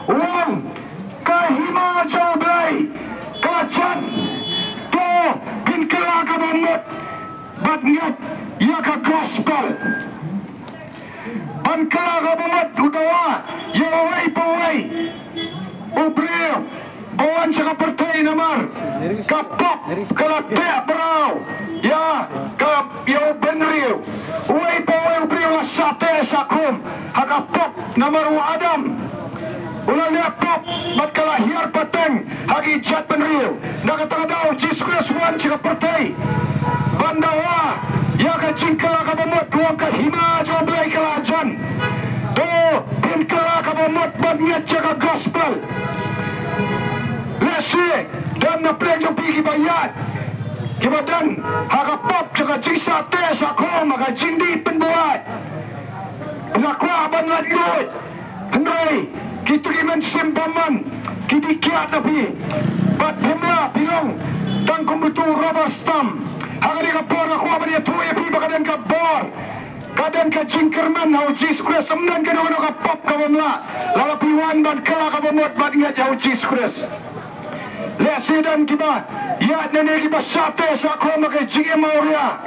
uang kahima jauh belai kelajan to pinkela kabamut batngat ya ka gospel bankela kabamut udawa ya wai pawai ubril bawan sa partai namar kapok kalate brau ya ka ya benriu wai pawai ubril sate sakum hakapok namaru adam ulah lepop mat kalahir pateng hagi jat benriu nakatadaw Jesus wan sa partai bandawa ya ka jingkala kabamut uang kahima jo belai kalajan to pinkela kabamut banget jaga gospel lesi dan na plek jo pigi bayat kibadan hakapop jaga jisate sakom maka jindi penbuat penakwa ban ladlut hendrai kita gimen simbaman kidikiat nabi bat bimla bilang tangkum betul rubber stamp hagani kapor nakwa ban ya tuya pi bakadan kapor kadan ka jingkerman hau Jesus Christ semnan ka no kapop ka bamla lalapiwan ban kala ka bamot bat ngat hau Jesus Christ lesidan kiba ya nene kiba sate sa kom ka jinge mauria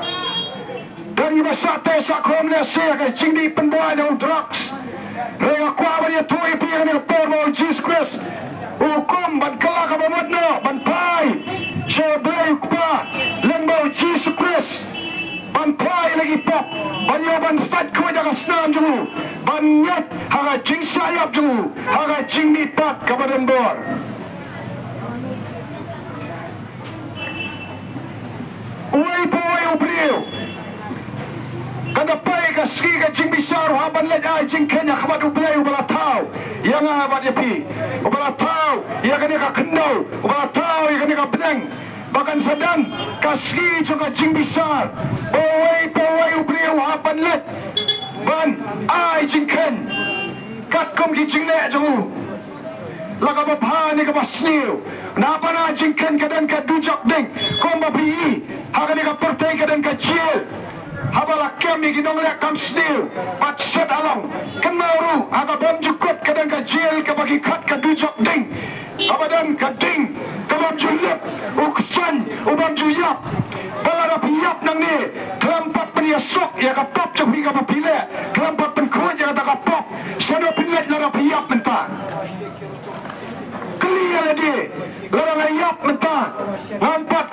dan kiba sate sa kom lesi ka jingdi penbuat hau drugs rega kwa ban ya tuya pi ka kapor hau Jesus Christ hukum ban kala ka bamot no ban pai Syabai kuba lembau Jesus Christ ban pai lagi pop ban yo ban sat ko jaga snam ju ban nyat haga jing sayap ju haga jing ni pat kabadan bor uai pawai ubriu kada pai ka ski ka jing bisar haban lej ai jing kenya khamad ublai ubala tau yang abad yapi ubala tau ya kani ka kendau ubala tau ya kani ka benang bahkan sedang kaski juga jing besar pawai ubriu haban lej ban ai jing ken kat kom ki jing le ju laga bapha ni ka basniu na bana jing ken kadan ka dujak ding kom bapi hagani ka partai kadan ka chiel habala kami ginong le kam sniu pat set along kan mauru aga bom jukut kadan ka chiel ka bagi khat ka dujak ding abadan ka ding kabam julip uksan ubam juyap balara piyap nang ni kelampat peniasok ya ka pop capi ka papile kelampat penkuat ya ka pop sano pinlet lara piyap mentah clear lagi lara ngayap mentah lampat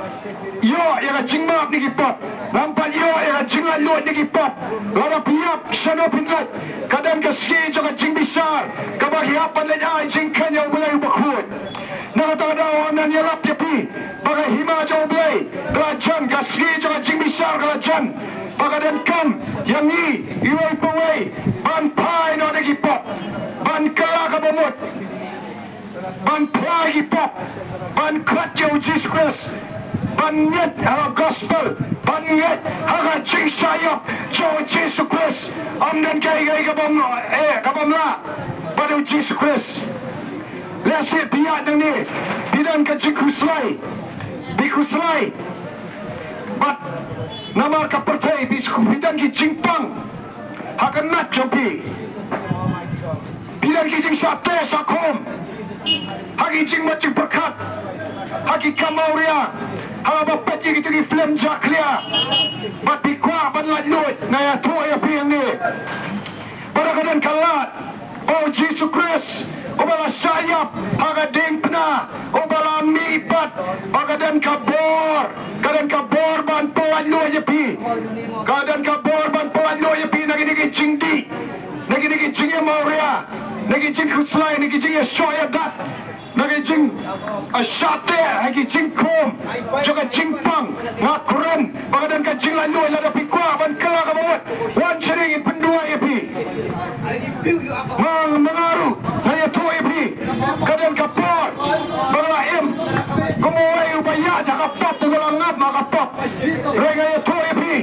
yo ya ka jingmap ni pop lampat yo ya ka jinglat lot ni pop lara piyap sano pinlet kadang ka ski jo ka jing besar ka bagi apan le ai jing kan yang mulai bakut nakatadaw nan yalap yapi bagai hima jauh belai kelajan kasih jangan jing besar kelajan bagadan kam yang ni iwai pawai ban pai no degi pop ban kala kabamut ban pai gi pop ban kat jauh Jesus Christ ban nyet haga gospel ban nyet haga jing sayap jauh Jesus Christ amdan kai kabamla pada Jesus Christ lesi biat nang ni bidan ka jikuslai bikuslai bat namar ka partai bisku bidan ki jingpang hakan nat jampi bidan ki jing sate sakom hagi jing macing perkat hagi kamauria haga bapat ji gitu ki flame jaklia bat bikwa ban lat ngaya toya piang ni barakadan kalat oh Jesus Christ ubala sayap haga ding pna ubala mipat bagadan kabor kadan kabor ban pawalo yapi kadan kabor ban pawalo yapi nagi jingdi nagi jingya mauria nagi jing kuslai nagi jing soya dat nagi jing asate nagi jing kom juga jingpang ngakuran bagadan ka jing lalu lada pikwa ban kala ka banget wan sering pendua yapi mengaruh hanya tu yapi kadan kapor balaim kumuai ubaya jaga pop tu balangap maka pop rega ya tu yapi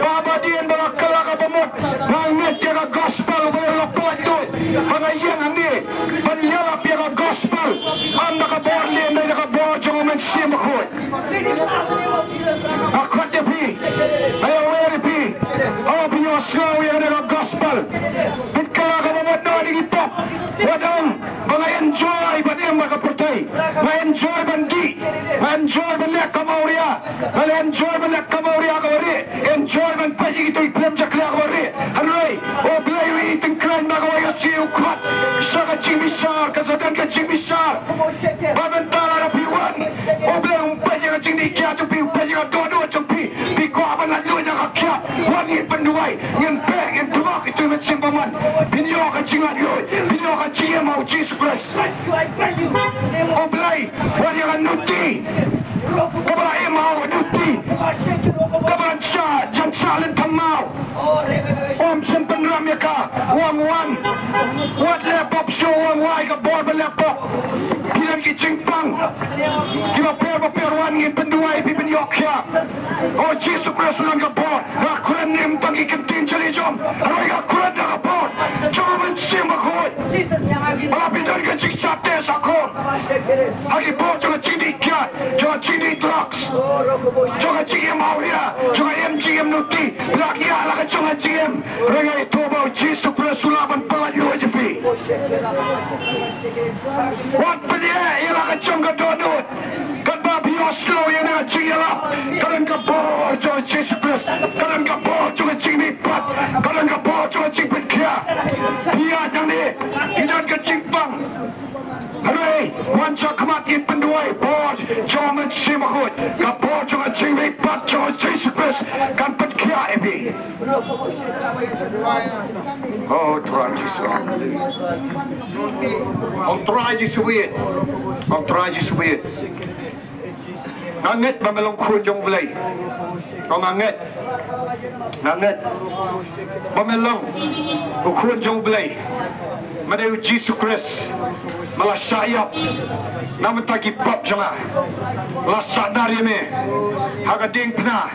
baba dien bala kala ka banget nganget jaga gospel boleh lepas lut bangayang andi banyala piaga gospel anda ka bor lien dai ka bor jangan mensim bakut akot yapi ayo yapi oh biyo slow yang ada gospel kala ka banget no di pop wadang bangay GM maka pertai enjoy bandi enjoy banyak kamauria enjoy banyak kamauria kawari enjoy ban paji itu iklam jakla kawari hanoi o blai wi tingkran maka wa yasi ukrat saga jimisar kasadan ka jimisar babentala na piwan o blai paji ka jingdi kya tu pi paji ka dodo jampi pi ko aban la lu na kya wangin penduai ngen pe ngen tubak itu met simpaman binyo ka jingat lu binyo ka GM mau Jesus Christ Oblay, wali ka nuti Kabae mau nuti Kabaran siya, jang salin tamaw Om simpan ramya ka, wang wan Wat lepop show, wang wai ka bor ba lepop Pilan ki jingpang Kima per wan ngin penduay pipin yok ya O Jesus Christ ulang ka bor Akuran nim tang ikan tinjali jom Aroy ka kuran na ka bor Jom siya makot Malapitan ka jing sate sa kon Hagi bor jonga jingdi kya Jonga jingdi drugs Jonga GM auria Jonga MGM nuti Bilak ya ala ka jonga GM Renga ito ba o Jesus Christ sulaban pangalu aja fi Wat pa niya ila ka jonga donut Kan ba bioslo yan nga jingala Kanan ka bor jonga Jesus Christ Kanan ka bor jonga jingdi pat Kanan ka bor jonga jingpit kya Biya nang ni Inan ka jingpang Hooray! Wancha kamatin penduai bor Jomet simakut Ka bor jonga jingdi pat jonga Jesus Christ Kan pen kya ebi Oh Tuhan Yesus Om Tuhan Yesus wait Om Tuhan Yesus wait Nanget mamelong kun jong belai Om nanget Nanget Mamelong Kun jong belai Madayu Jesus Christ Malah syayap Namun tagi pap jonga Lasak dari me Haga ding pena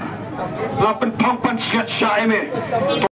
Lapan pampan siat syai me